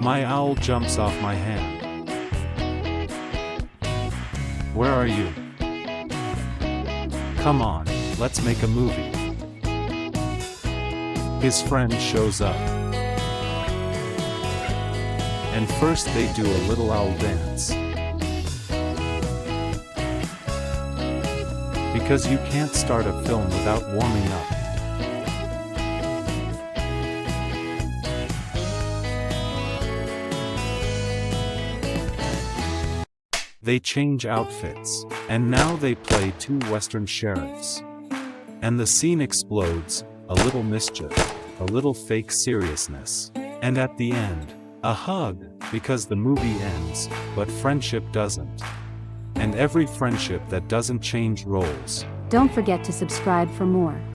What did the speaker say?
My owl jumps off my hand. Where are you? Come on, let's make a movie. His friend shows up. And first they do a little owl dance. Because you can't start a film without warming up. They change outfits, and now they play two Western sheriffs. And the scene explodes, a little mischief, a little fake seriousness. And at the end, a hug, because the movie ends, but friendship doesn't. And every friendship that doesn't change roles. Don't forget to subscribe for more.